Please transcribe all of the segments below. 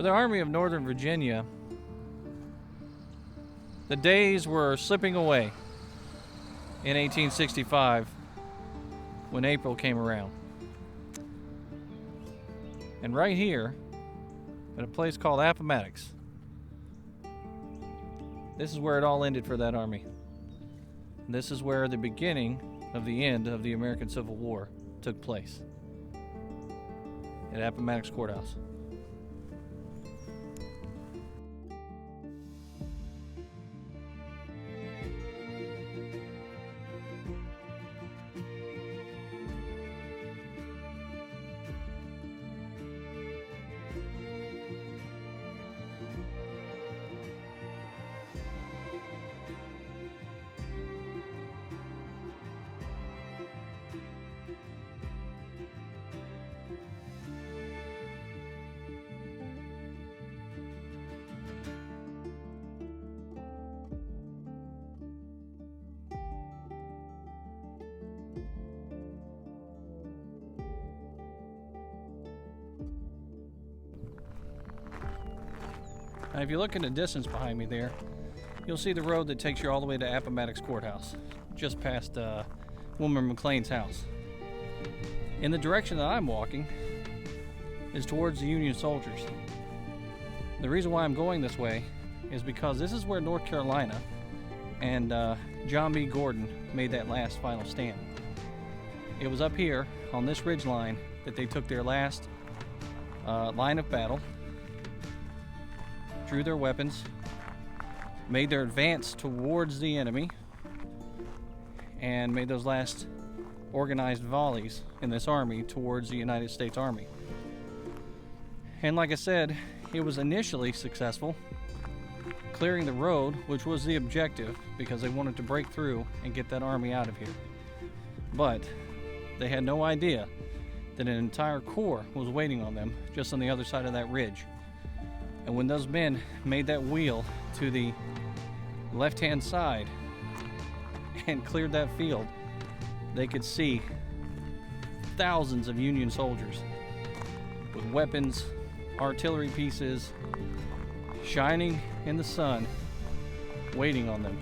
For the Army of Northern Virginia, the days were slipping away in 1865 when April came around. And right here, at a place called Appomattox, this is where it all ended for that army. This is where the beginning of the end of the American Civil War took place, at Appomattox Courthouse. Now, if you look in the distance behind me there, you'll see the road that takes you all the way to Appomattox Courthouse, just past Wilmer McLean's house. In the direction that I'm walking is towards the Union soldiers. The reason why I'm going this way is because this is where North Carolina and John B. Gordon made that last final stand. It was up here on this ridge line that they took their last line of battle, drew their weapons, made their advance towards the enemy, and made those last organized volleys in this army towards the United States Army. And like I said, it was initially successful, clearing the road, which was the objective, because they wanted to break through and get that army out of here. But they had no idea that an entire corps was waiting on them just on the other side of that ridge. And when those men made that wheel to the left-hand side and cleared that field, they could see thousands of Union soldiers with weapons, artillery pieces, shining in the sun, waiting on them.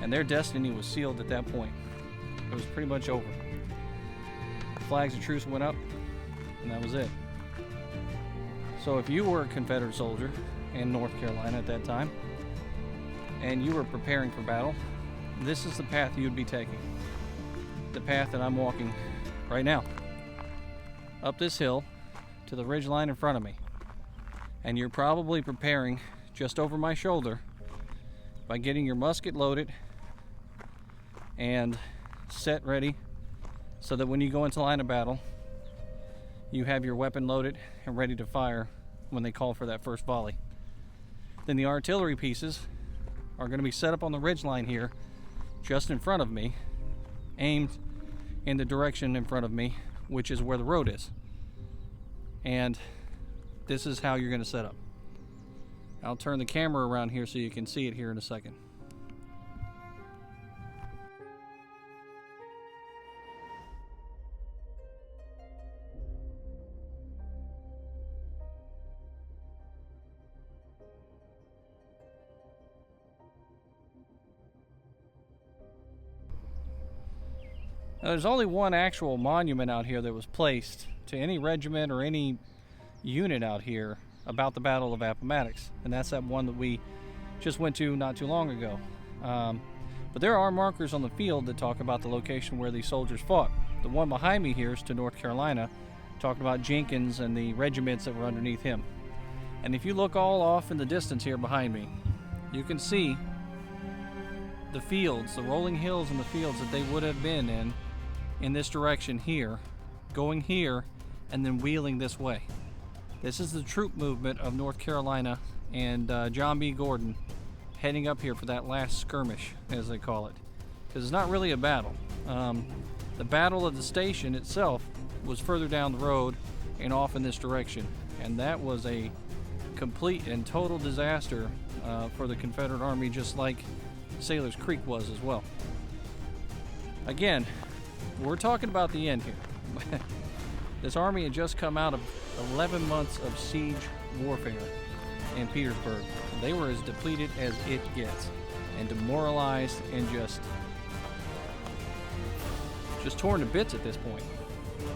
And their destiny was sealed at that point. It was pretty much over. Flags of truce went up, and that was it. So if you were a Confederate soldier in North Carolina at that time, and you were preparing for battle, this is the path you would be taking. The path that I'm walking right now. Up this hill to the ridge line in front of me. And you're probably preparing just over my shoulder by getting your musket loaded and set ready so that when you go into line of battle, you have your weapon loaded and ready to fire when they call for that first volley. Then the artillery pieces are going to be set up on the ridge line here, just in front of me, aimed in the direction in front of me, which is where the road is. And this is how you're going to set up. I'll turn the camera around here so you can see it here in a second. Now, there's only one actual monument out here that was placed to any regiment or any unit out here about the Battle of Appomattox, and that's that one that we just went to not too long ago. But there are markers on the field that talk about the location where these soldiers fought. The one behind me here is to North Carolina, talking about Jenkins and the regiments that were underneath him. And if you look all off in the distance here behind me, you can see the fields, the rolling hills and the fields that they would have been in this direction here, going here, and then wheeling this way. This is the troop movement of North Carolina and John B. Gordon heading up here for that last skirmish, as they call it. Because it's not really a battle. The battle of the station itself was further down the road and off in this direction. And that was a complete and total disaster for the Confederate Army, just like Sailor's Creek was as well. Again, we're talking about the end here. This army had just come out of 11 months of siege warfare in Petersburg. They were as depleted as it gets, and demoralized, and just torn to bits at this point.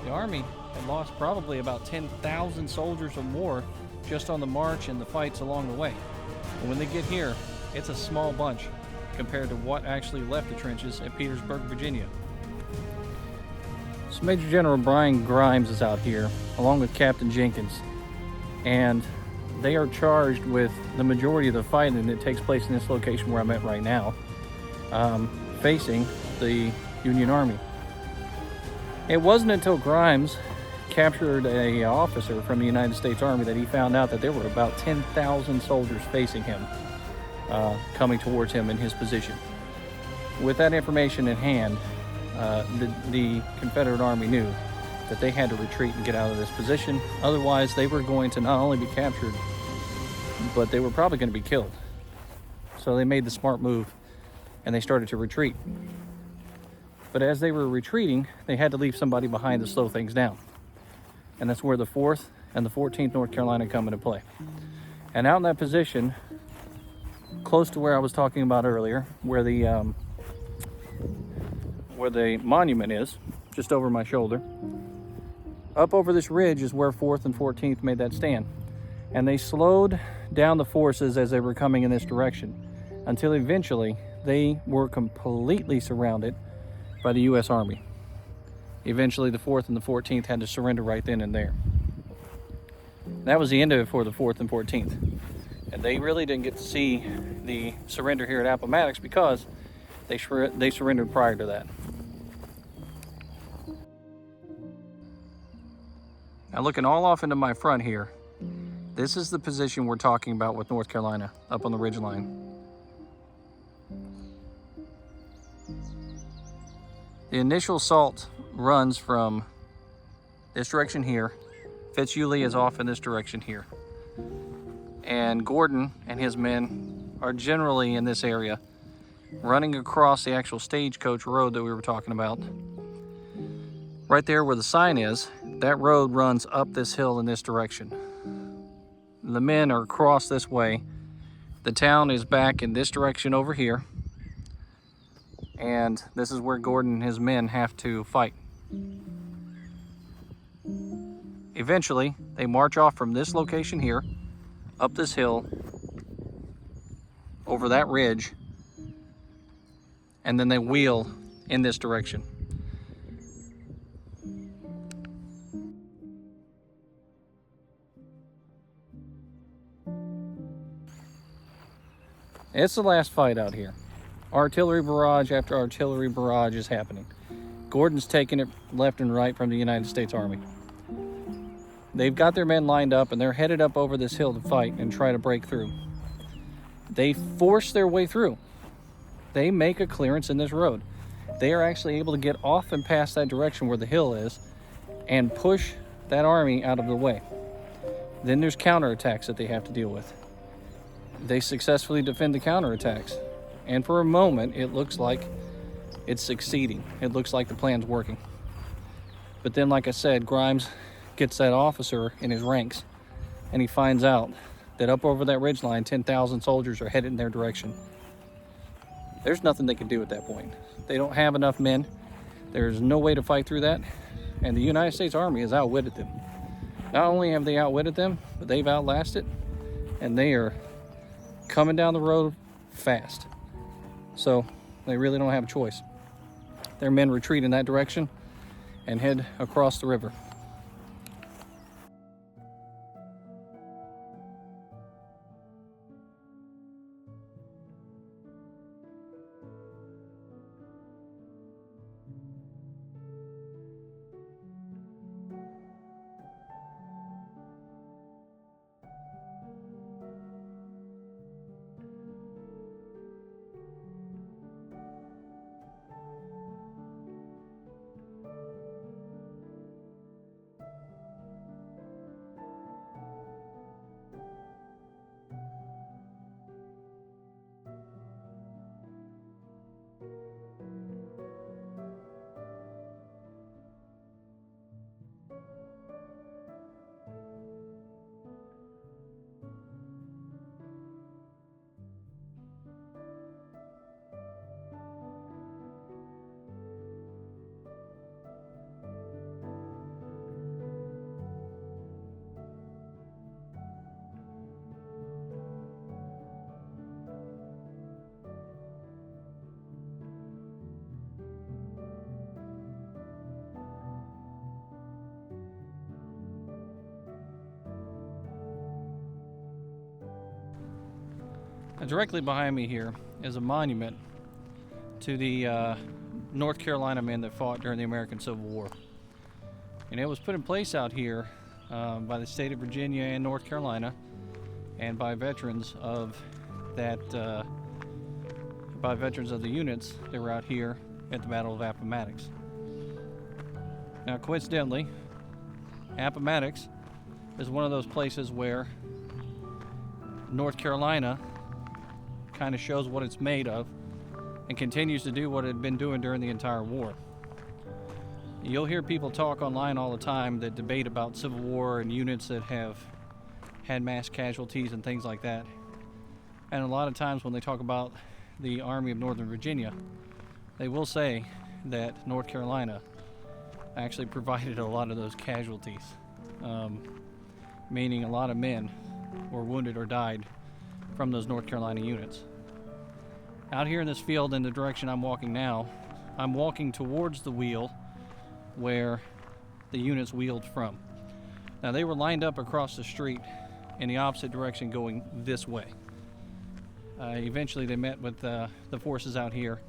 The army had lost probably about 10,000 soldiers or more just on the march and the fights along the way. And when they get here, it's a small bunch compared to what actually left the trenches at Petersburg, Virginia. So Major General Brian Grimes is out here, along with Captain Jenkins, and they are charged with the majority of the fighting that takes place in this location where I'm at right now, facing the Union Army. It wasn't until Grimes captured an officer from the United States Army that he found out that there were about 10,000 soldiers facing him, coming towards him in his position. With that information in hand, the Confederate Army knew that they had to retreat and get out of this position. Otherwise, they were going to not only be captured, but they were probably going to be killed. So they made the smart move and they started to retreat. But as they were retreating, they had to leave somebody behind to slow things down. And that's where the 4th and the 14th North Carolina come into play. And out in that position, close to where I was talking about earlier, where the monument is, just over my shoulder, up over this ridge is where 4th and 14th made that stand. And they slowed down the forces as they were coming in this direction, until eventually they were completely surrounded by the U.S. Army. Eventually the 4th and the 14th had to surrender right then and there. That was the end of it for the 4th and 14th. And they really didn't get to see the surrender here at Appomattox because they surrendered prior to that. Now looking all off into my front here, this is the position we're talking about with North Carolina, up on the ridgeline. The initial assault runs from this direction here. Fitzhugh is off in this direction here. And Gordon and his men are generally in this area, running across the actual stagecoach road that we were talking about. Right there where the sign is, that road runs up this hill in this direction. The men are across this way. The town is back in this direction over here. And this is where Gordon and his men have to fight. Eventually, they march off from this location here, up this hill, over that ridge, and then they wheel in this direction. It's the last fight out here. Artillery barrage after artillery barrage is happening. Gordon's taking it left and right from the United States Army. They've got their men lined up and they're headed up over this hill to fight and try to break through. They force their way through. They make a clearance in this road. They are actually able to get off and past that direction where the hill is and push that army out of the way. Then there's counterattacks that they have to deal with. They successfully defend the counterattacks. And for a moment, it looks like it's succeeding. It looks like the plan's working. But then, like I said, Grimes gets that officer in his ranks, and he finds out that up over that ridgeline, 10,000 soldiers are headed in their direction. There's nothing they can do at that point. They don't have enough men. There's no way to fight through that. And the United States Army has outwitted them. Not only have they outwitted them, but they've outlasted, and they are coming down the road fast. So they really don't have a choice. Their men retreat in that direction and head across the river. directly behind me here is a monument to the North Carolina men that fought during the American Civil War. And it was put in place out here by the state of Virginia and North Carolina, and by veterans of that, by veterans of the units that were out here at the Battle of Appomattox. Now, coincidentally, Appomattox is one of those places where North Carolina kind of shows what it's made of and continues to do what it had been doing during the entire war. You'll hear people talk online all the time that debate about Civil War and units that have had mass casualties and things like that. And a lot of times when they talk about the Army of Northern Virginia, they will say that North Carolina actually provided a lot of those casualties, meaning a lot of men were wounded or died from those North Carolina units. Out here in this field, in the direction I'm walking now, I'm walking towards the wheel where the units wheeled from. Now, they were lined up across the street in the opposite direction, going this way. Eventually they met with the forces out here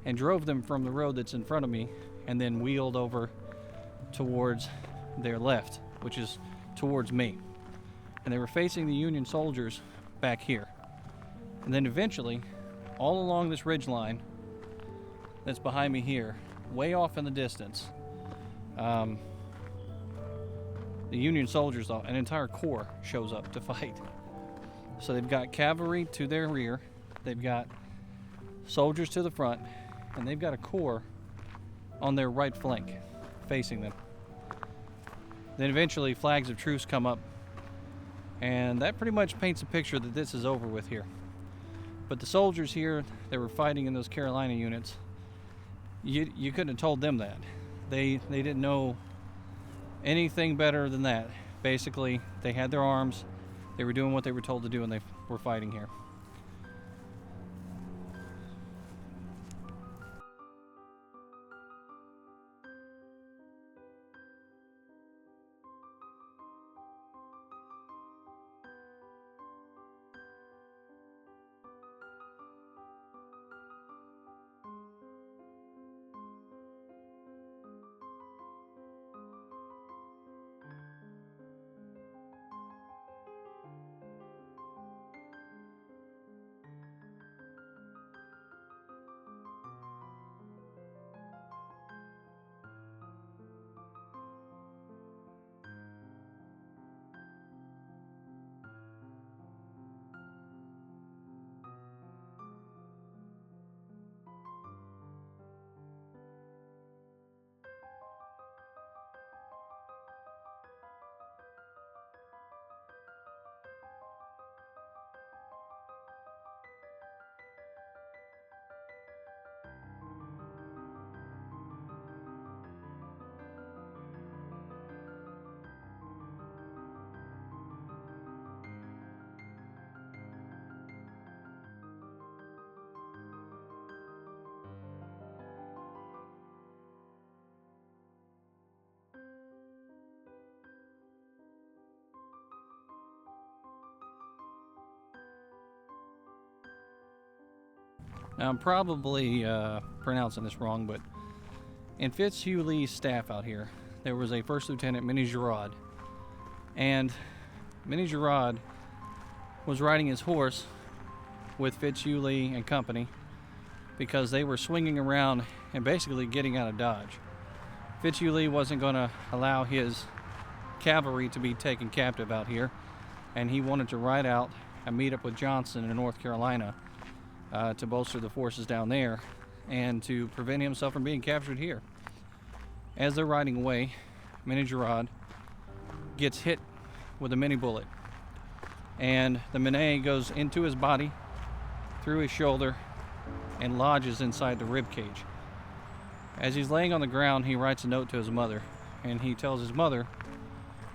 and drove them from the road that's in front of me, and then wheeled over towards their left, which is towards me. And they were facing the Union soldiers back here. And then eventually, all along this ridge line that's behind me here, way off in the distance, the Union soldiers, an entire corps shows up to fight. So they've got cavalry to their rear, they've got soldiers to the front, and they've got a corps on their right flank facing them. Then eventually flags of truce come up, and that pretty much paints a picture that this is over with here. But the soldiers here that were fighting in those Carolina units, you couldn't have told them that. They didn't know anything better than that. Basically, they had their arms, they were doing what they were told to do, and they were fighting here. Now, I'm probably pronouncing this wrong, but in Fitzhugh Lee's staff out here, there was a First Lieutenant Minnie Girard. And Minnie Girard was riding his horse with Fitzhugh Lee and company because they were swinging around and basically getting out of Dodge. Fitzhugh Lee wasn't going to allow his cavalry to be taken captive out here, and he wanted to ride out and meet up with Johnson in North Carolina to bolster the forces down there and to prevent himself from being captured here. As they're riding away, Minnie Girard gets hit with a mini bullet, and the Minet goes into his body, through his shoulder, and lodges inside the rib cage. As he's laying on the ground, he writes a note to his mother, and he tells his mother,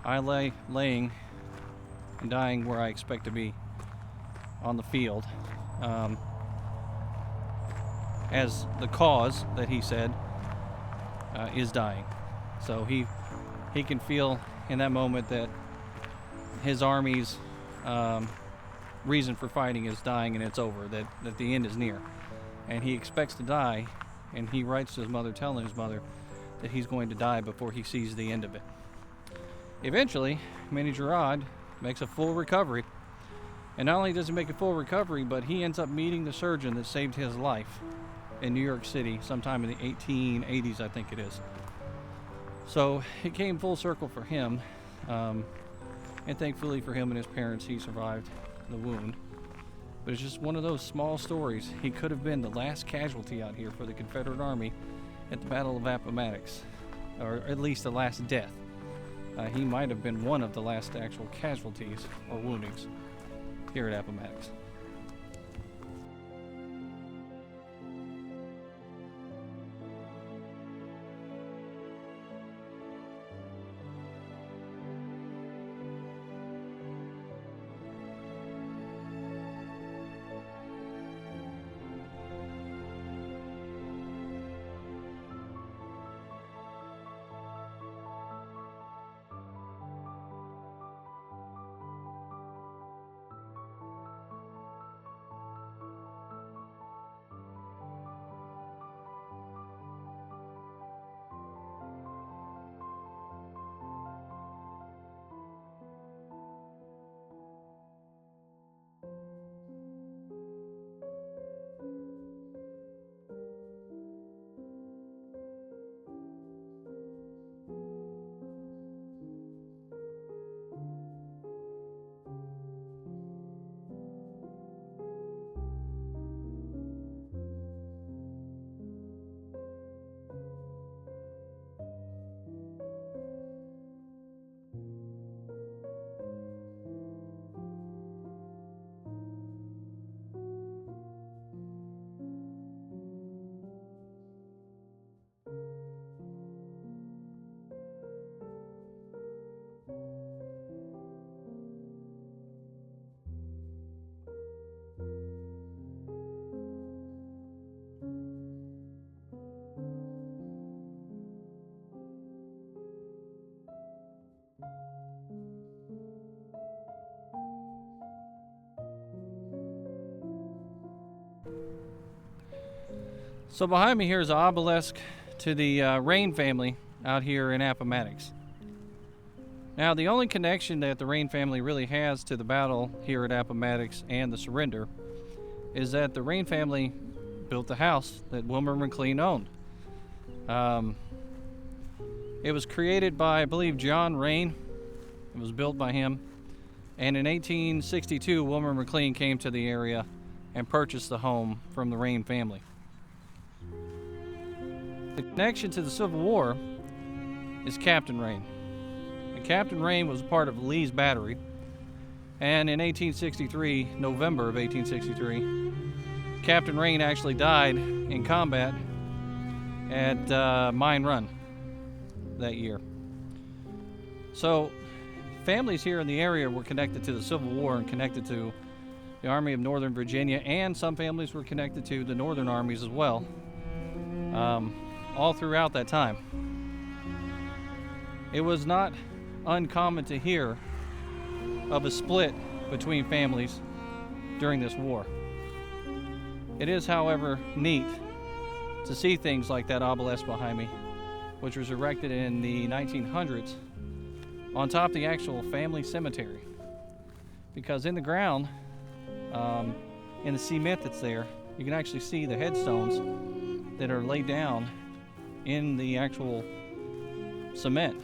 "I lay laying and dying where I expect to be, on the field," as the cause that he said is dying. So he can feel in that moment that his army's reason for fighting is dying and it's over, that the end is near. And he expects to die, and he writes to his mother telling his mother that he's going to die before he sees the end of it. Eventually, Manny Gerard makes a full recovery, and not only does he make a full recovery, but he ends up meeting the surgeon that saved his life in New York City sometime in the 1880s, I think it is. So it came full circle for him, and thankfully for him and his parents, he survived the wound. But it's just one of those small stories. He could have been the last casualty out here for the Confederate Army at the Battle of Appomattox, or at least the last death. He might have been one of the last actual casualties or woundings here at Appomattox. So behind me here is an obelisk to the Rain family out here in Appomattox. Now, the only connection that the Rain family really has to the battle here at Appomattox and the surrender is that the Rain family built the house that Wilmer McLean owned. It was created by, I believe, John Rain. It was built by him. And in 1862, Wilmer McLean came to the area and purchased the home from the Rain family. The connection to the Civil War is Captain Rain. And Captain Rain was a part of Lee's battery. And in 1863, November of 1863, Captain Rain actually died in combat at Mine Run that year. So families here in the area were connected to the Civil War and connected to the Army of Northern Virginia, and some families were connected to the Northern armies as well, all throughout that time. It was not uncommon to hear of a split between families during this war. It is, however, neat to see things like that obelisk behind me, which was erected in the 1900s on top of the actual family cemetery. Because in the ground, in the cement that's there, you can actually see the headstones that are laid down in the actual cement.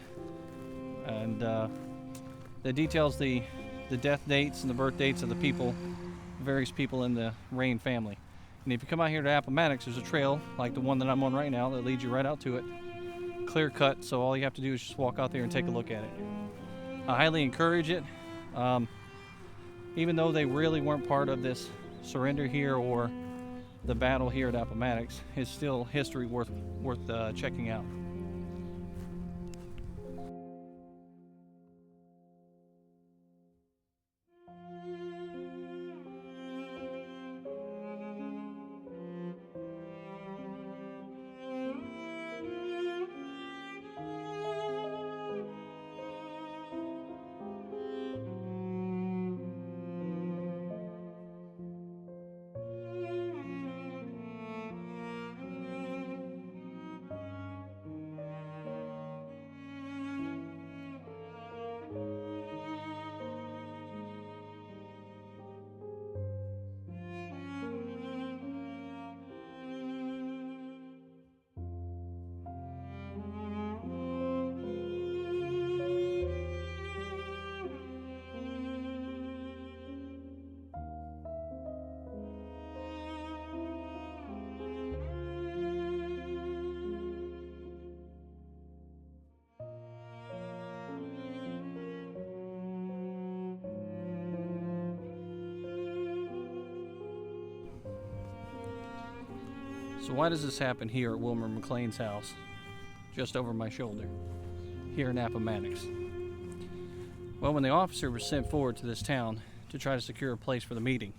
And that details the death dates and the birth dates of the people, various people in the Rain family. And if you come out here to Appomattox, there's a trail like the one that I'm on right now that leads you right out to it. Clear cut, so all you have to do is just walk out there and take a look at it. I highly encourage it. Even though they really weren't part of this surrender here or the battle here at Appomattox, it's still history worth checking out. So why does this happen here at Wilmer McLean's house, just over my shoulder, here in Appomattox? Well, when the officer was sent forward to this town to try to secure a place for the meeting,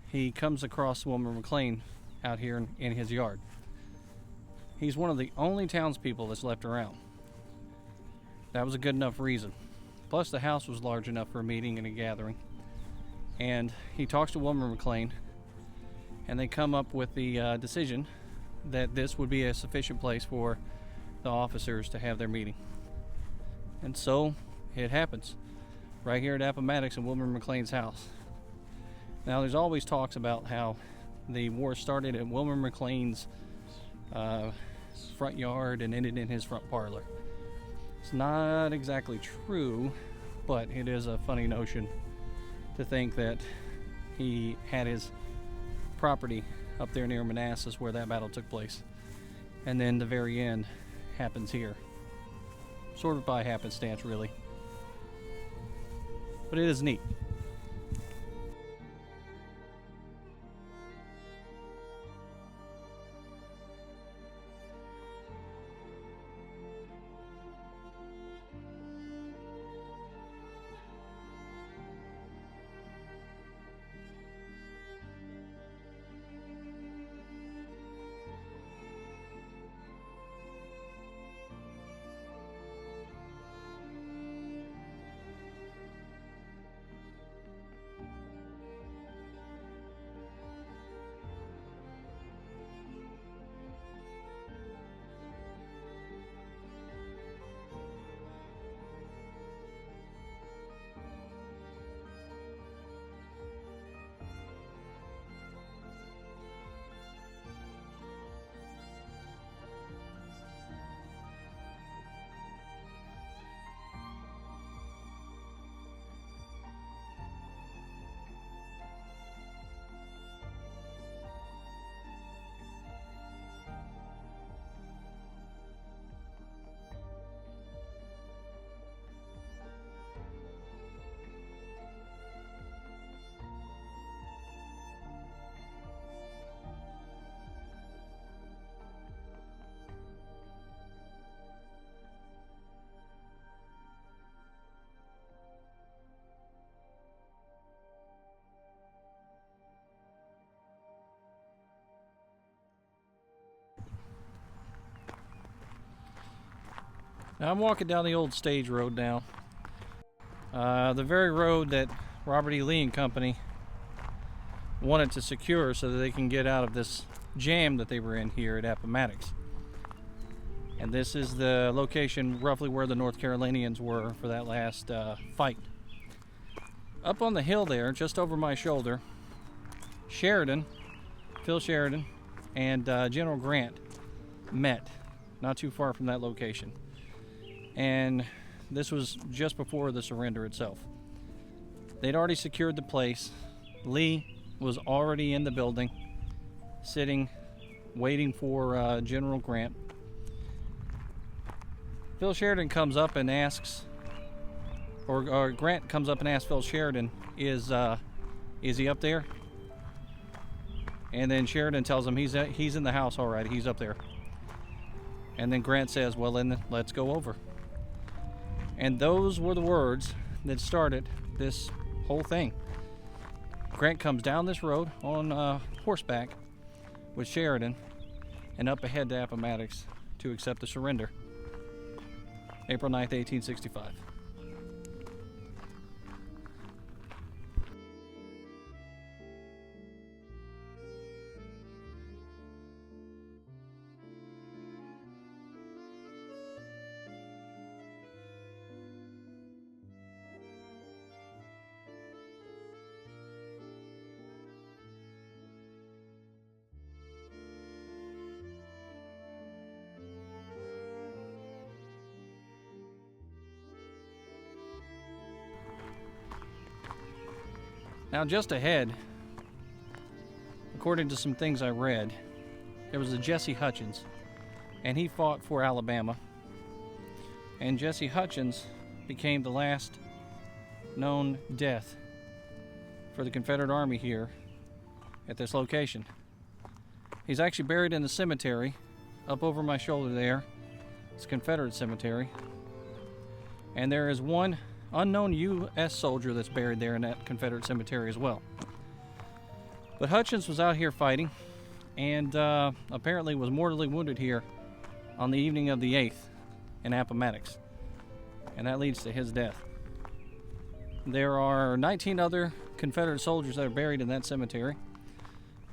he comes across Wilmer McLean out here in his yard. He's one of the only townspeople that's left around. That was a good enough reason. Plus, the house was large enough for a meeting and a gathering. And he talks to Wilmer McLean, and they come up with the decision that this would be a sufficient place for the officers to have their meeting. And so it happens right here at Appomattox in Wilmer McLean's house. Now, there's always talks about how the war started at Wilmer McLean's front yard and ended in his front parlor. It's not exactly true, but it is a funny notion to think that he had his property up there near Manassas where that battle took place, and then the very end happens here, sort of by happenstance, really. But it is neat. Now I'm walking down the old stage road now. The very road that Robert E. Lee and Company wanted to secure so that they can get out of this jam that they were in here at Appomattox. And this is the location roughly where the North Carolinians were for that last fight. Up on the hill there, just over my shoulder, Phil Sheridan, and General Grant met not too far from that location. And this was just before the surrender itself. They'd already secured the place. Lee was already in the building, sitting, waiting for General Grant. Phil Sheridan comes up and asks, or Grant comes up and asks Phil Sheridan, is he up there? And then Sheridan tells him he's in the house, all right, he's up there. And then Grant says, well, then let's go over. And those were the words that started this whole thing. Grant comes down this road on horseback with Sheridan and up ahead to Appomattox to accept the surrender. April 9th, 1865. Now, just ahead, according to some things I read, there was a Jesse Hutchins, and he fought for Alabama. And Jesse Hutchins became the last known death for the Confederate Army here at this location. He's actually buried in the cemetery up over my shoulder there. It's a Confederate cemetery. And there is one unknown U.S. soldier that's buried there in that Confederate cemetery as well. But Hutchins was out here fighting, and apparently was mortally wounded here on the evening of the 8th in Appomattox. And that leads to his death. There are 19 other Confederate soldiers that are buried in that cemetery.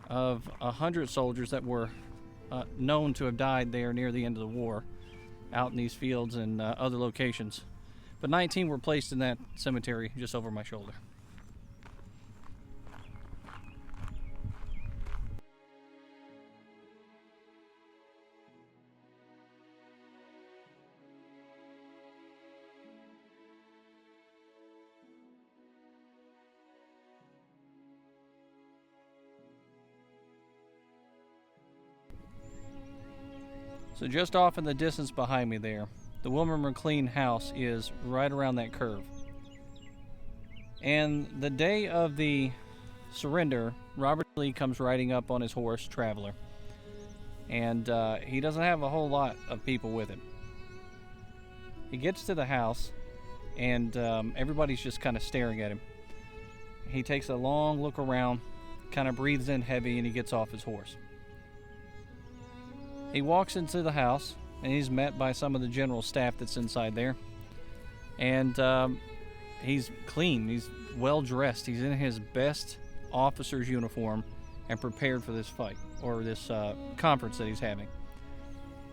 Of 100 soldiers that were known to have died there near the end of the war, out in these fields and other locations. But 19 were placed in that cemetery just over my shoulder. So just off in the distance behind me there, the Wilmer McLean house is right around that curve. And the day of the surrender, Robert Lee comes riding up on his horse, Traveler. And he doesn't have a whole lot of people with him. He gets to the house, and everybody's just kind of staring at him. He takes a long look around, kind of breathes in heavy, and he gets off his horse. He walks into the house, and he's met by some of the general staff that's inside there. And he's clean, he's well dressed, he's in his best officer's uniform and prepared for this fight, or this conference that he's having.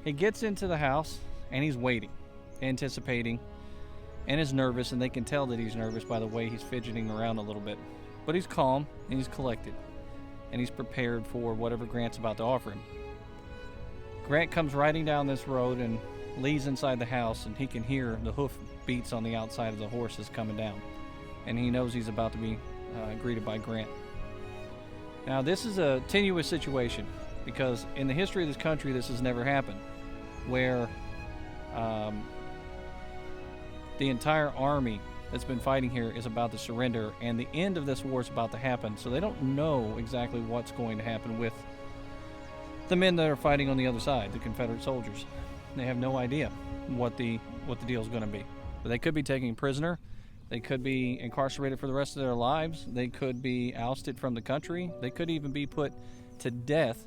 He gets into the house, and he's waiting, anticipating, and is nervous, and they can tell that he's nervous by the way he's fidgeting around a little bit. But he's calm, and he's collected, and he's prepared for whatever Grant's about to offer him. Grant comes riding down this road, and Lee's inside the house, and he can hear the hoof beats on the outside of the horses coming down, and he knows he's about to be greeted by Grant. Now, this is a tenuous situation, because in the history of this country, this has never happened, where the entire army that's been fighting here is about to surrender, and the end of this war is about to happen, so they don't know exactly what's going to happen with the men that are fighting on the other side, the Confederate soldiers. They have no idea what the deal is going to be. But they could be taken prisoner. They could be incarcerated for the rest of their lives. They could be ousted from the country. They could even be put to death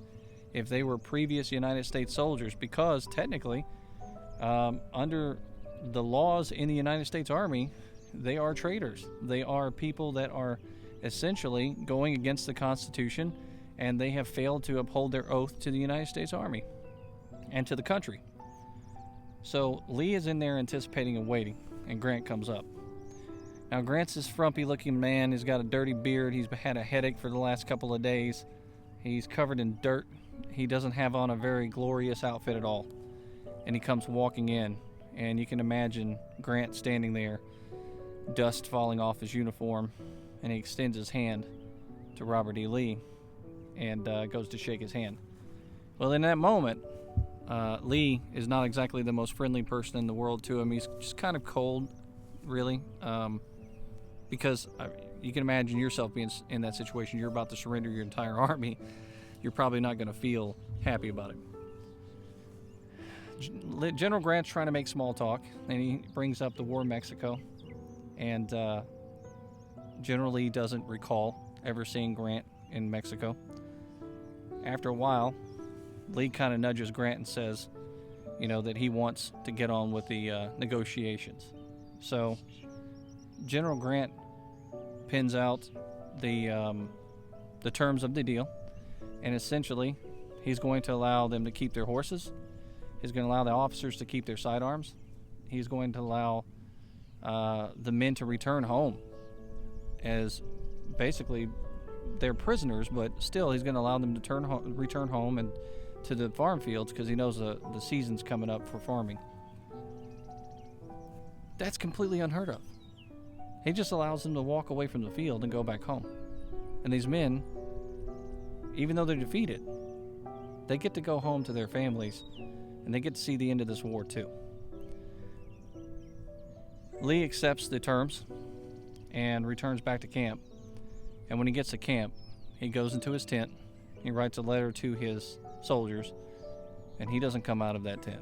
if they were previous United States soldiers, because technically, under the laws in the United States Army, they are traitors. They are people that are essentially going against the Constitution, and they have failed to uphold their oath to the United States Army and to the country. So Lee is in there anticipating and waiting, and Grant comes up. Now, Grant's this frumpy-looking man. He's got a dirty beard. He's had a headache for the last couple of days. He's covered in dirt. He doesn't have on a very glorious outfit at all. And he comes walking in, and you can imagine Grant standing there, dust falling off his uniform, and he extends his hand to Robert E. Lee and goes to shake his hand. Well, in that moment, Lee is not exactly the most friendly person in the world to him. He's just kind of cold, really, because you can imagine yourself being in that situation. You're about to surrender your entire army. You're probably not going to feel happy about it. General Grant's trying to make small talk, and he brings up the war in Mexico, and General Lee doesn't recall ever seeing Grant in Mexico. After a while, Lee kind of nudges Grant and says, that he wants to get on with the negotiations. So General Grant pins out the terms of the deal, and essentially he's going to allow them to keep their horses. He's going to allow the officers to keep their sidearms. He's going to allow the men to return home as basically they're prisoners, but still he's going to allow them to return home and to the farm fields, because he knows the season's coming up for farming. That's completely unheard of. He just allows them to walk away from the field and go back home. And these men, even though they're defeated, they get to go home to their families, and they get to see the end of this war too. Lee accepts the terms and returns back to camp. And when he gets to camp, he goes into his tent. He writes a letter to his soldiers, and he doesn't come out of that tent.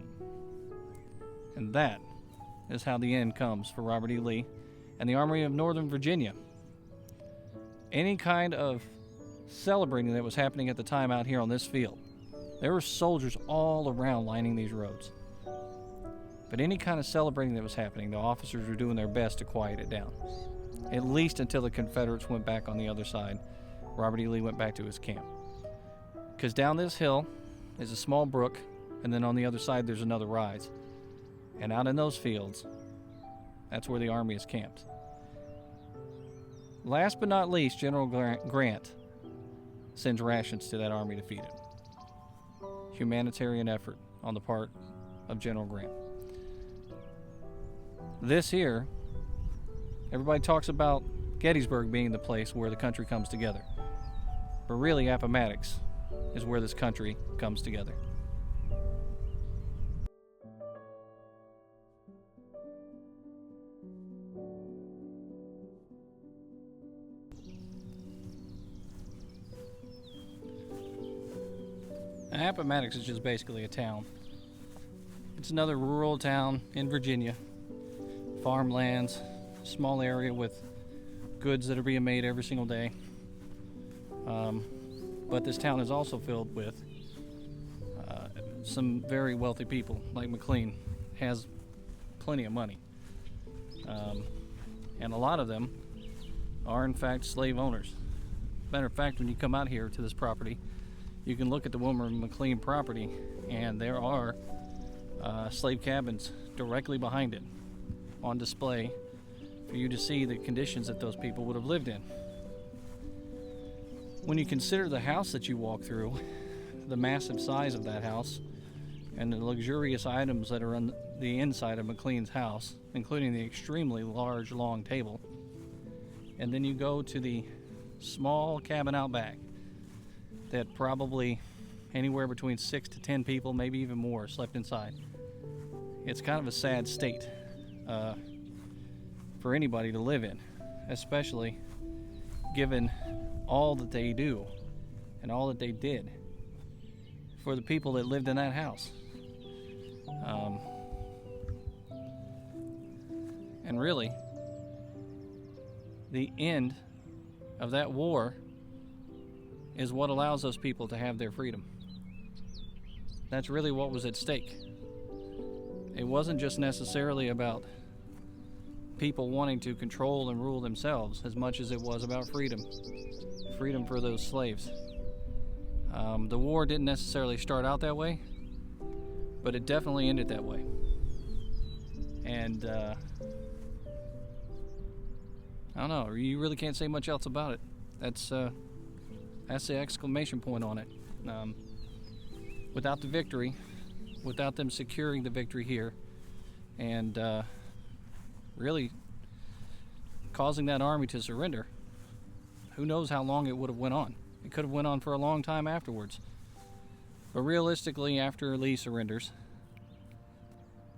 And that is how the end comes for Robert E. Lee and the Army of Northern Virginia. Any kind of celebrating that was happening at the time out here on this field, there were soldiers all around lining these roads. But any kind of celebrating that was happening, the officers were doing their best to quiet it down. At least until the Confederates went back on the other side. Robert E. Lee went back to his camp. Because down this hill is a small brook, and then on the other side there's another rise. And out in those fields, that's where the army is camped. Last but not least, General Grant sends rations to that army to feed it. Humanitarian effort on the part of General Grant. This here, everybody talks about Gettysburg being the place where the country comes together. But really, Appomattox is where this country comes together. Appomattox is just basically a town. It's another rural town in Virginia. Farmlands, small area with goods that are being made every single day. But this town is also filled with some very wealthy people, like McLean has plenty of money. And a lot of them are in fact slave owners. Matter of fact, when you come out here to this property, you can look at the Wilmer McLean property, and there are slave cabins directly behind it on display for you to see the conditions that those people would have lived in. When you consider the house that you walk through, the massive size of that house, and the luxurious items that are on the inside of McLean's house, including the extremely large, long table, and then you go to the small cabin out back that probably anywhere between 6 to 10 people, maybe even more, slept inside. It's kind of a sad state for anybody to live in, especially given all that they do and all that they did for the people that lived in that house. And really, the end of that war is what allows those people to have their freedom. That's really what was at stake. It wasn't just necessarily about people wanting to control and rule themselves as much as it was about freedom. Freedom for those slaves. The war didn't necessarily start out that way, but it definitely ended that way. And I don't know, you really can't say much else about it. That's the exclamation point on it. Without the victory, without them securing the victory here, and really causing that army to surrender, who knows how long it would have went on. It could have went on for a long time afterwards. But realistically, after Lee surrenders,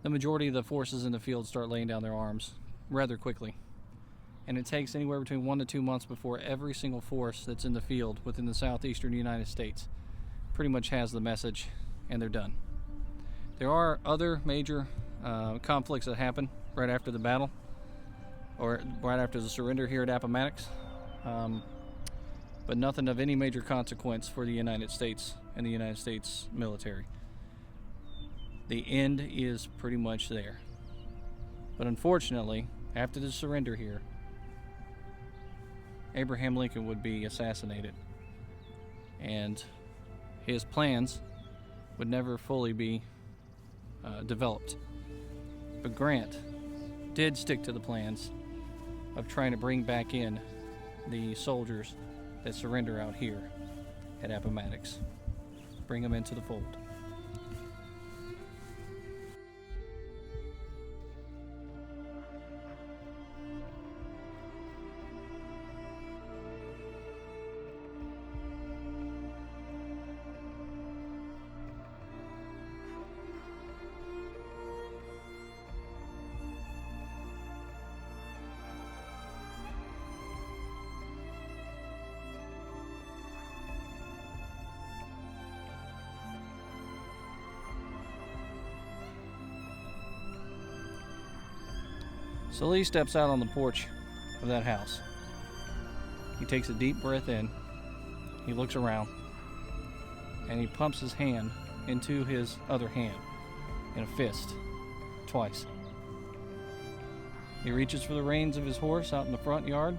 the majority of the forces in the field start laying down their arms rather quickly. And it takes anywhere between 1 to 2 months before every single force that's in the field within the southeastern United States pretty much has the message, and they're done. There are other major conflicts that happen right after the battle, or right after the surrender here at Appomattox, but nothing of any major consequence for the United States and the United States military. The end is pretty much there. But unfortunately, after the surrender here, Abraham Lincoln would be assassinated, and his plans would never fully be developed. But Grant did stick to the plans of trying to bring back in the soldiers that surrender out here at Appomattox. Bring them into the fold. So Lee steps out on the porch of that house. He takes a deep breath in. He looks around. And he pumps his hand into his other hand in a fist twice. He reaches for the reins of his horse out in the front yard.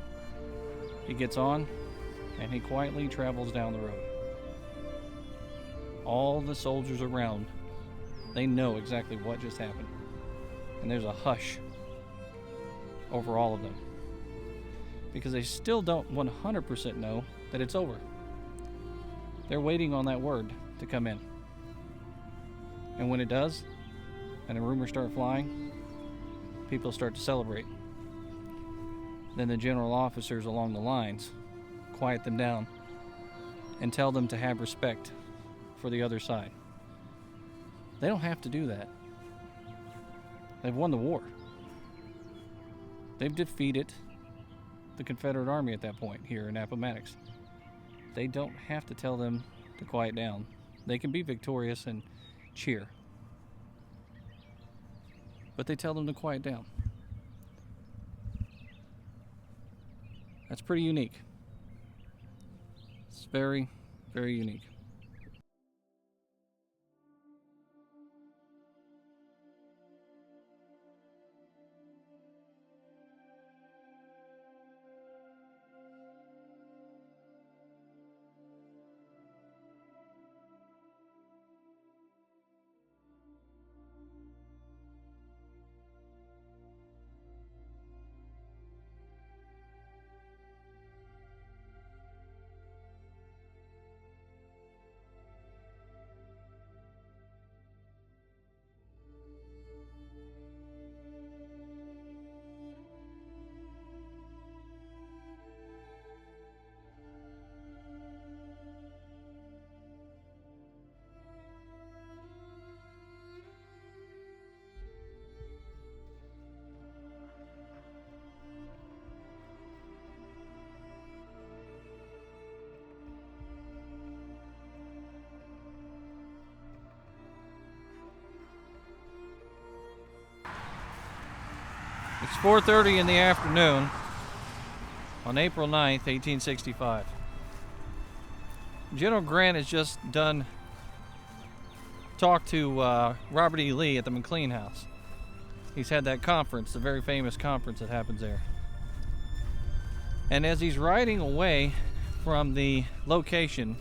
He gets on and he quietly travels down the road. All the soldiers around, they know exactly what just happened. And there's a hush over all of them, because they still don't 100% know that it's over. They're waiting on that word to come in. And when it does, and the rumors start flying, people start to celebrate. Then the general officers along the lines quiet them down and tell them to have respect for the other side. They don't have to do that. They've won the war. They've defeated the Confederate Army at that point here in Appomattox. They don't have to tell them to quiet down. They can be victorious and cheer. But they tell them to quiet down. That's pretty unique. It's very, very unique. It's 4:30 in the afternoon on April 9th, 1865. General Grant has just talked to Robert E. Lee at the McLean House. He's had that conference, the very famous conference that happens there. And as he's riding away from the location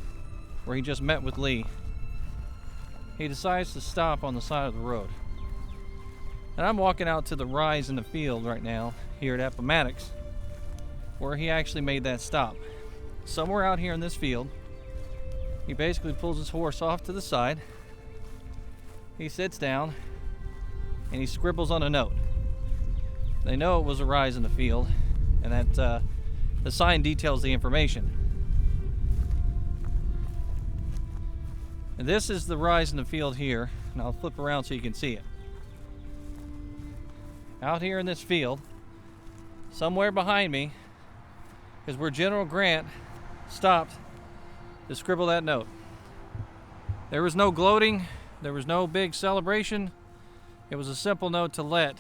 where he just met with Lee, he decides to stop on the side of the road. And I'm walking out to the rise in the field right now here at Appomattox, where he actually made that stop. Somewhere out here in this field, he basically pulls his horse off to the side. He sits down and he scribbles on a note. They know it was a rise in the field, and that the sign details the information. And this is the rise in the field here, and I'll flip around so you can see it. Out here in this field, somewhere behind me, is where General Grant stopped to scribble that note. There was no gloating, there was no big celebration. It was a simple note to let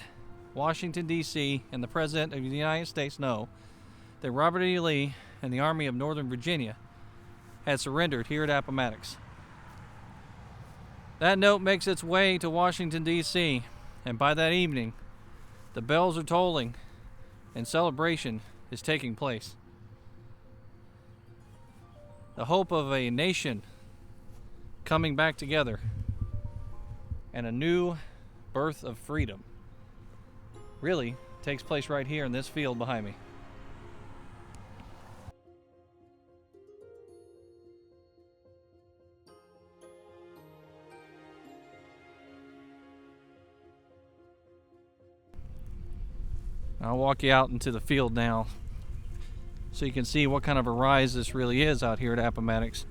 Washington, D.C. and the President of the United States know that Robert E. Lee and the Army of Northern Virginia had surrendered here at Appomattox. That note makes its way to Washington, D.C., and by that evening, the bells are tolling and celebration is taking place. The hope of a nation coming back together and a new birth of freedom really takes place right here in this field behind me. I'll walk you out into the field now so you can see what kind of a rise this really is out here at Appomattox,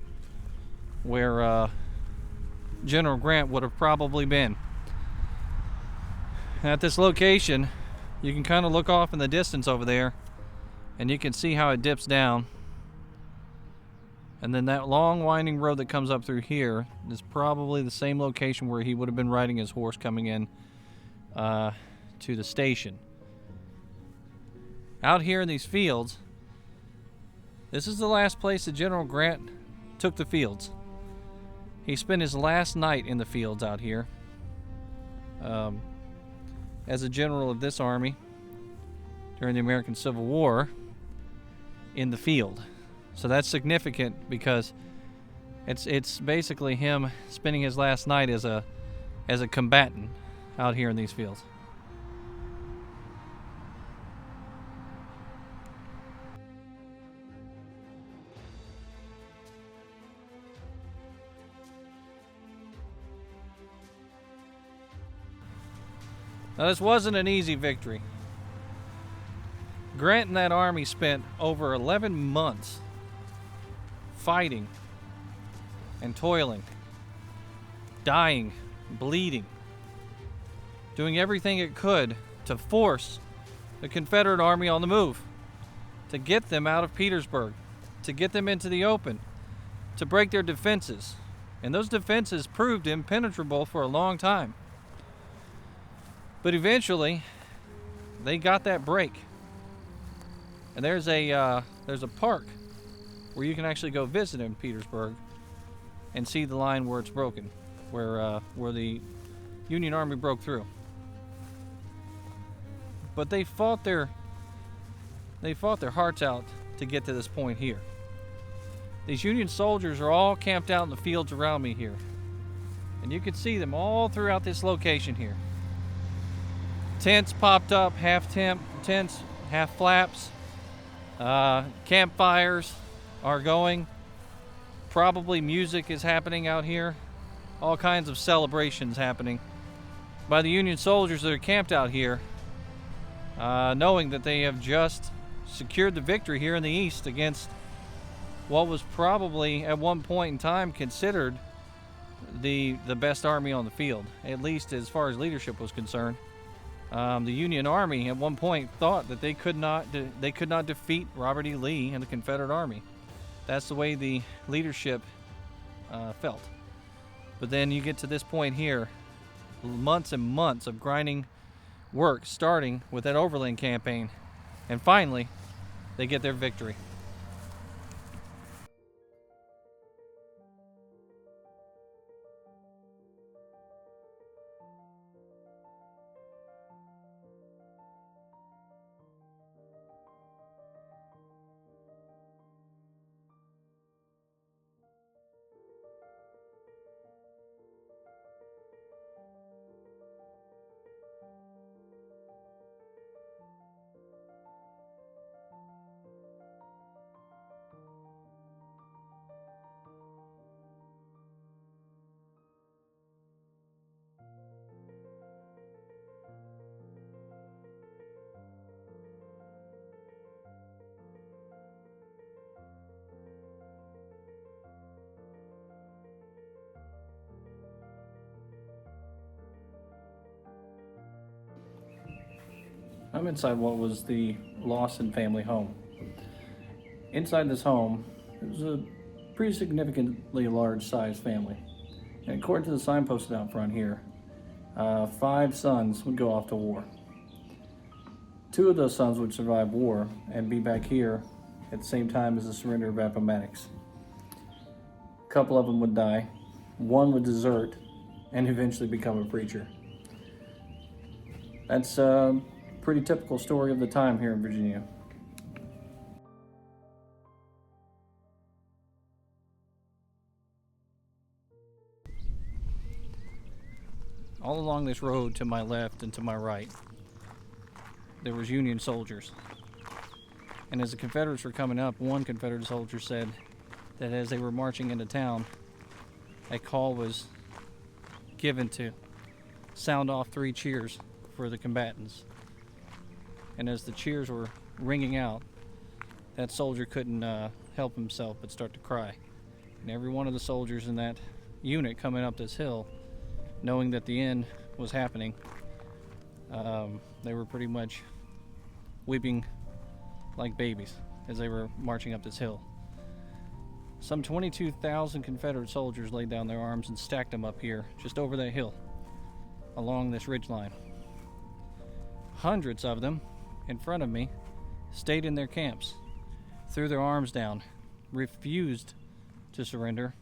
where General Grant would have probably been. At this location, you can kind of look off in the distance over there and you can see how it dips down. And then that long winding road that comes up through here is probably the same location where he would have been riding his horse coming in to the station. out here in these fields, this is the last place that General Grant took the fields. He spent his last night in the fields out here as a general of this army during the American Civil War in the field. So that's significant because it's basically him spending his last night as a combatant out here in these fields. Now, this wasn't an easy victory. Grant and that army spent over 11 months fighting and toiling, dying, bleeding, doing everything it could to force the Confederate army on the move, to get them out of Petersburg, to get them into the open, to break their defenses. And those defenses proved impenetrable for a long time. But eventually, they got that break. And there's a park where you can actually go visit in Petersburg and see the line where it's broken, where the Union Army broke through. But they fought their hearts out to get to this point here. These Union soldiers are all camped out in the fields around me here, and you can see them all throughout this location here. Tents popped up, half tents, half flaps. Campfires are going. Probably music is happening out here. All kinds of celebrations happening by the Union soldiers that are camped out here, knowing that they have just secured the victory here in the East against what was probably at one point in time considered the best army on the field, at least as far as leadership was concerned. The Union Army at one point thought that they could not defeat Robert E. Lee and the Confederate Army. That's the way the leadership felt. But then you get to this point here, months and months of grinding work, starting with that Overland campaign, and finally, they get their victory. I'm inside what was the Lawson family home. Inside this home, it was a pretty significantly large-sized family. And according to the sign posted out front here, 5 sons would go off to war. 2 of those sons would survive war and be back here at the same time as the surrender of Appomattox. A couple of them would die. 1 would desert and eventually become a preacher. That's pretty typical story of the time here in Virginia. All along this road to my left and to my right, there was Union soldiers. And as the Confederates were coming up, one Confederate soldier said that as they were marching into town, a call was given to sound off 3 cheers for the combatants. And as the cheers were ringing out, that soldier couldn't help himself but start to cry. And every one of the soldiers in that unit coming up this hill, knowing that the end was happening, they were pretty much weeping like babies as they were marching up this hill. Some 22,000 Confederate soldiers laid down their arms and stacked them up here, just over that hill, along this ridge line. Hundreds of them in front of me stayed in their camps, threw their arms down, refused to surrender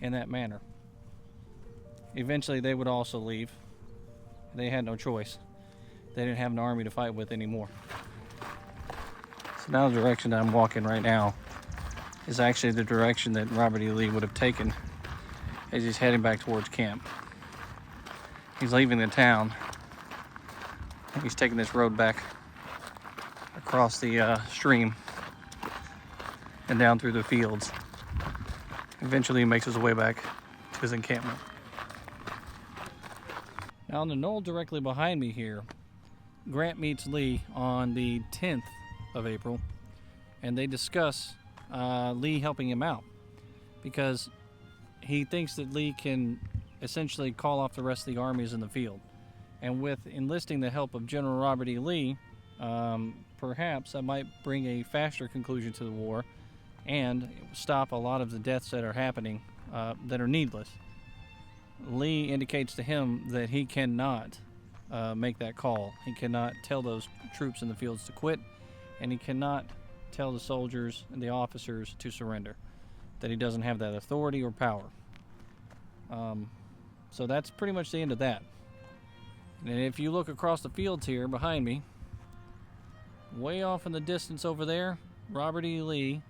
in that manner. Eventually they would also leave. They had no choice. They didn't have an army to fight with anymore. So now the direction that I'm walking right now is actually the direction that Robert E. Lee would have taken as he's heading back towards camp. He's leaving the town. He's taking this road back across the stream and down through the fields. Eventually he makes his way back to his encampment. Now on the knoll directly behind me here, Grant meets Lee on the 10th of April, and they discuss Lee helping him out because he thinks that Lee can essentially call off the rest of the armies in the field. And with enlisting the help of General Robert E. Lee, perhaps that might bring a faster conclusion to the war and stop a lot of the deaths that are happening that are needless. Lee indicates to him that he cannot make that call. He cannot tell those troops in the fields to quit, and he cannot tell the soldiers and the officers to surrender, that he doesn't have that authority or power. So that's pretty much the end of that. And if you look across the fields here behind me, way off in the distance over there, Robert E. Lee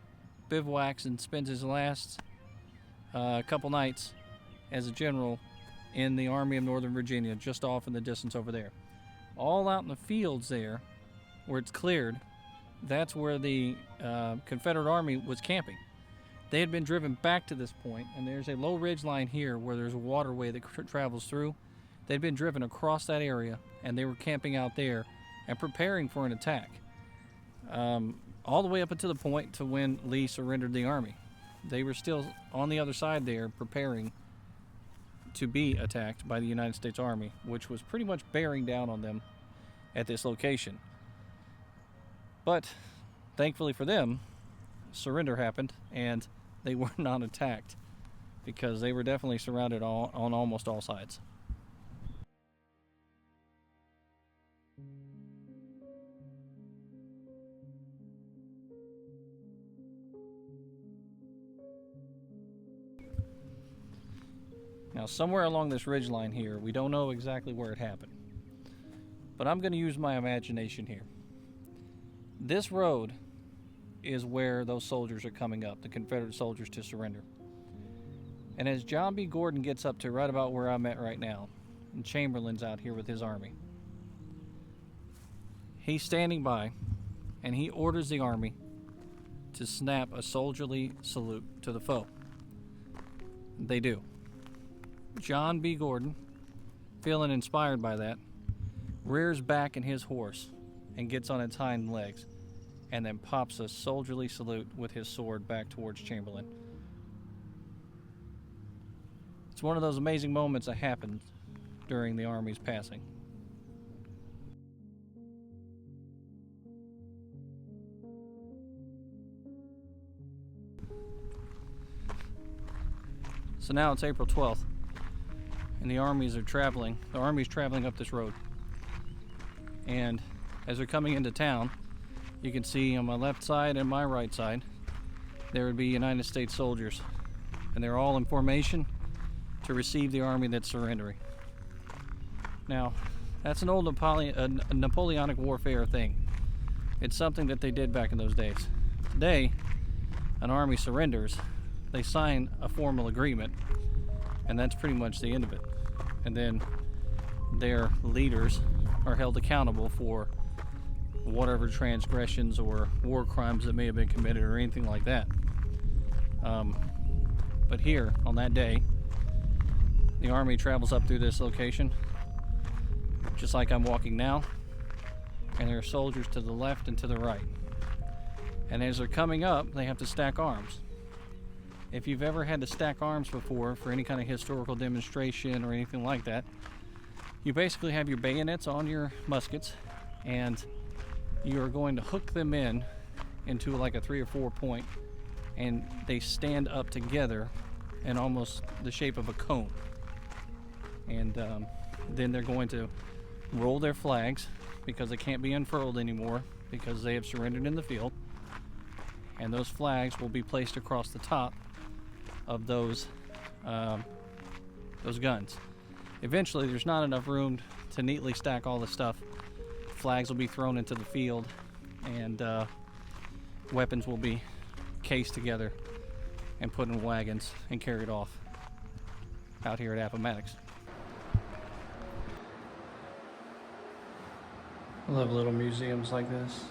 bivouacs and spends his last couple nights as a general in the Army of Northern Virginia, just off in the distance over there. All out in the fields there, where it's cleared, that's where the Confederate Army was camping. They had been driven back to this point, and there's a low ridge line here where there's a waterway that travels through. They'd been driven across that area, and they were camping out there and preparing for an attack. All the way up until the point to when Lee surrendered the army. They were still on the other side there preparing to be attacked by the United States Army, which was pretty much bearing down on them at this location. But thankfully for them, surrender happened and they were not attacked because they were definitely surrounded on almost all sides. Now, somewhere along this ridgeline here, we don't know exactly where it happened, but I'm going to use my imagination here. This road is where those soldiers are coming up, the Confederate soldiers, to surrender. And as John B. Gordon gets up to right about where I'm at right now, and Chamberlain's out here with his army, he's standing by, and he orders the army to snap a soldierly salute to the foe. They do. John B. Gordon, feeling inspired by that, rears back in his horse and gets on its hind legs, and then pops a soldierly salute with his sword back towards Chamberlain. It's one of those amazing moments that happened during the Army's passing. So now it's April 12th, and the Army's traveling up this road. And as they're coming into town, you can see on my left side and my right side, there would be United States soldiers. And they're all in formation to receive the army that's surrendering. Now, that's an old Napoleonic warfare thing. It's something that they did back in those days. Today, an army surrenders, they sign a formal agreement, and that's pretty much the end of it. And then their leaders are held accountable for whatever transgressions or war crimes that may have been committed or anything like that. But here, on that day, the army travels up through this location, just like I'm walking now, and there are soldiers to the left and to the right. And as they're coming up, they have to stack arms. If you've ever had to stack arms before for any kind of historical demonstration or anything like that, you basically have your bayonets on your muskets, and you are going to hook them into like a 3 or 4 point, and they stand up together in almost the shape of a cone. And then they're going to roll their flags because they can't be unfurled anymore because they have surrendered in the field, and those flags will be placed across the top of those guns. Eventually, there's not enough room to neatly stack all the stuff. Flags will be thrown into the field, and weapons will be cased together and put in wagons and carried off out here at Appomattox. I love little museums like this.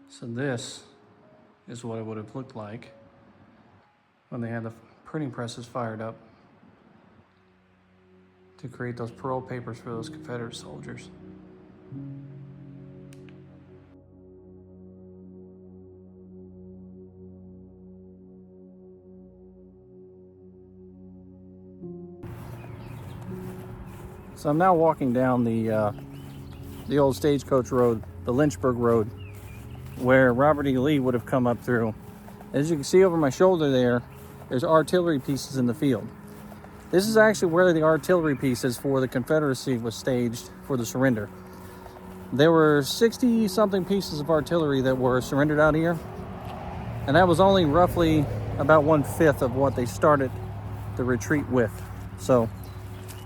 So this is what it would have looked like when they had the printing presses fired up to create those parole papers for those Confederate soldiers. So I'm now walking down the old stagecoach road, the Lynchburg Road, where Robert E. Lee would have come up through. As you can see over my shoulder there's artillery pieces in the field. This is actually where the artillery pieces for the Confederacy was staged for the surrender. There were 60-something pieces of artillery that were surrendered out here, and that was only roughly about 1/5 of what they started the retreat with. So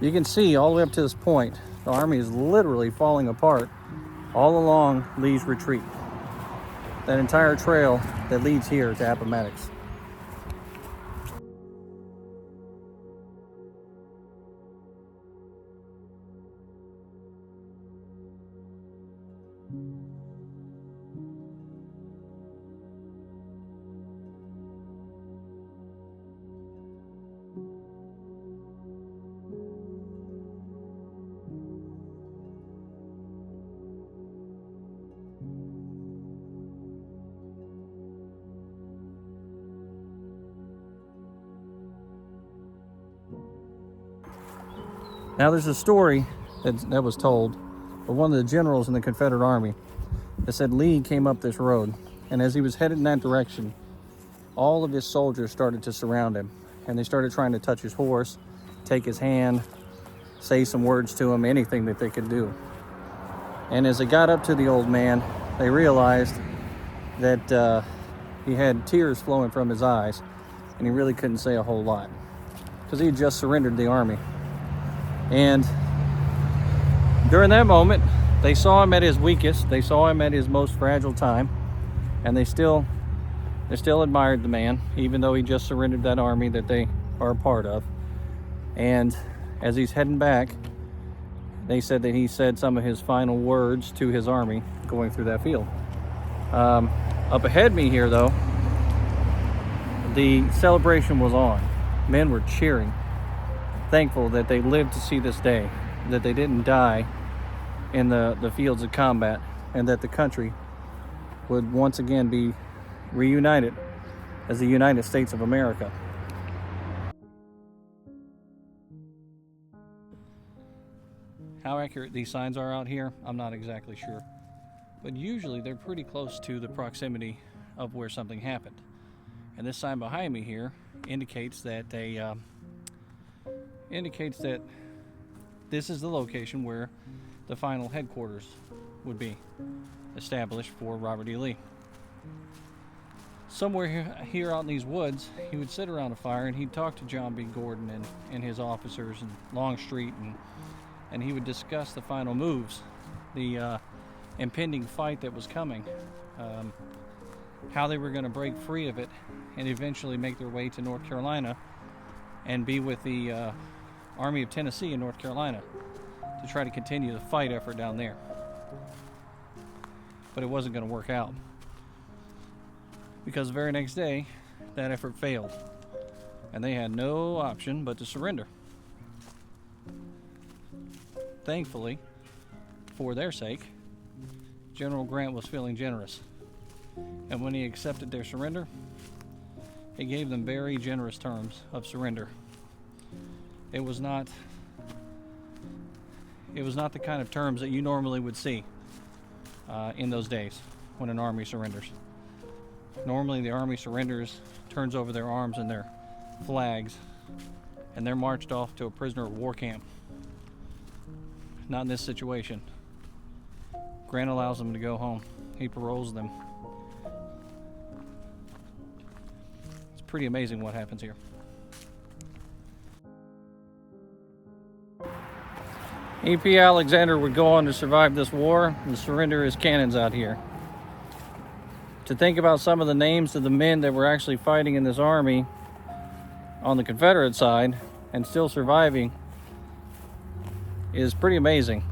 you can see all the way up to this point, the Army is literally falling apart all along Lee's retreat. That entire trail that leads here to Appomattox. Now there's a story that was told of one of the generals in the Confederate Army that said Lee came up this road, and as he was headed in that direction, all of his soldiers started to surround him, and they started trying to touch his horse, take his hand, say some words to him, anything that they could do. And as they got up to the old man, they realized that he had tears flowing from his eyes, and he really couldn't say a whole lot because he had just surrendered the army. And during that moment, they saw him at his weakest, they saw him at his most fragile time, and they still admired the man, even though he just surrendered that army that they are a part of. And as he's heading back, they said that he said some of his final words to his army going through that field. Up ahead of me here, though, the celebration was on. Men were cheering, thankful that they lived to see this day, that they didn't die in the fields of combat, and that the country would once again be reunited as the United States of America. How accurate these signs are out here, I'm not exactly sure. But usually they're pretty close to the proximity of where something happened. And this sign behind me here indicates that this is the location where the final headquarters would be established for Robert E. Lee. Somewhere here out in these woods, he would sit around a fire and he'd talk to John B. Gordon and his officers and Longstreet, and he would discuss the final moves, the impending fight that was coming, how they were going to break free of it and eventually make their way to North Carolina and be with the Army of Tennessee in North Carolina to try to continue the fight effort down there. But it wasn't going to work out, because the very next day that effort failed and they had no option but to surrender. Thankfully, for their sake, General Grant was feeling generous, and when he accepted their surrender, he gave them very generous terms of surrender. It was not it was not the kind of terms that you normally would see in those days when an army surrenders. Normally the army surrenders, turns over their arms and their flags, and they're marched off to a prisoner of war camp. Not in this situation. Grant allows them to go home. He paroles them. It's pretty amazing what happens here. E.P. Alexander would go on to survive this war and surrender his cannons out here. To think about some of the names of the men that were actually fighting in this army on the Confederate side and still surviving is pretty amazing.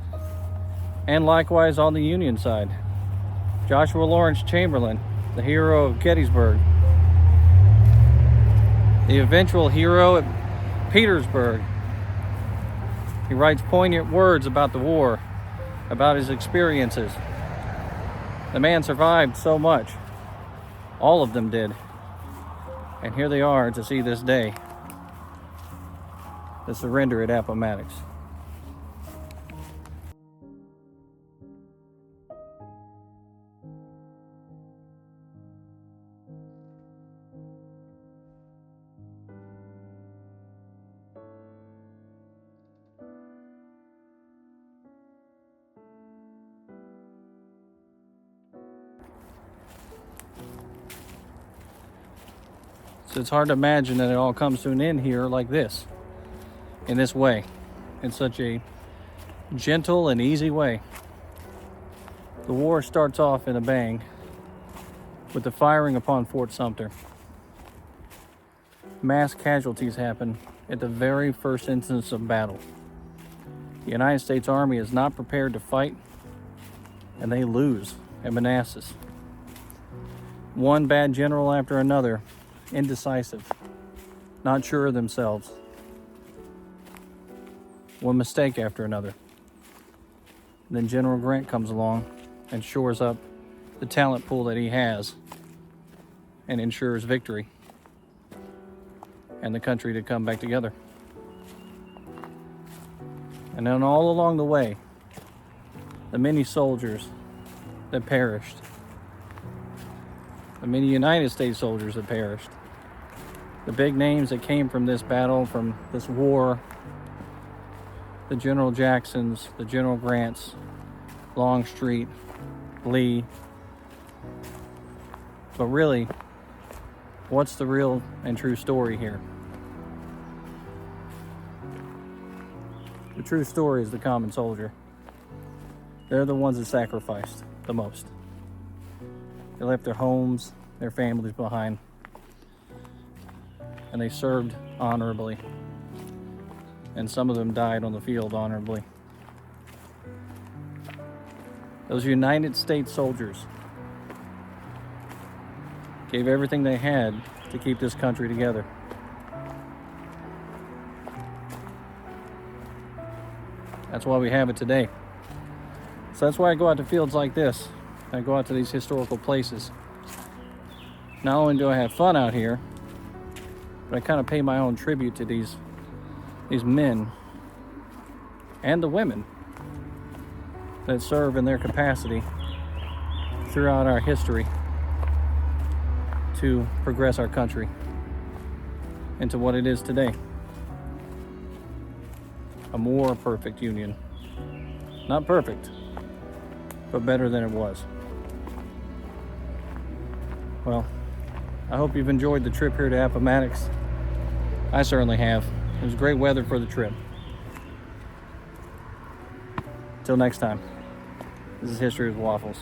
And likewise on the Union side. Joshua Lawrence Chamberlain, the hero of Gettysburg. The eventual hero at Petersburg. He writes poignant words about the war, about his experiences. The man survived so much. All of them did. And here they are to see this day. The surrender at Appomattox. So it's hard to imagine that it all comes to an end here like this, in this way, in such a gentle and easy way. The war starts off in a bang with the firing upon Fort Sumter. Mass casualties happen at the very first instance of battle. The United States Army is not prepared to fight, and they lose at Manassas. One bad general after another, indecisive, not sure of themselves. One mistake after another. Then General Grant comes along and shores up the talent pool that he has and ensures victory and the country to come back together. And then all along the way, the many soldiers that perished, the many United States soldiers that perished, the big names that came from this battle, from this war, the General Jacksons, the General Grants, Longstreet, Lee. But really, what's the real and true story here? The true story is the common soldier. They're the ones that sacrificed the most. They left their homes, their families behind, and they served honorably. And some of them died on the field honorably. Those United States soldiers gave everything they had to keep this country together. That's why we have it today. So that's why I go out to fields like this. I go out to these historical places. Not only do I have fun out here, but I kind of pay my own tribute to these men and the women that serve in their capacity throughout our history to progress our country into what it is today. A more perfect union. Not perfect, but better than it was. Well, I hope you've enjoyed the trip here to Appomattox. I certainly have. It was great weather for the trip. Till next time, this is History with Waffles.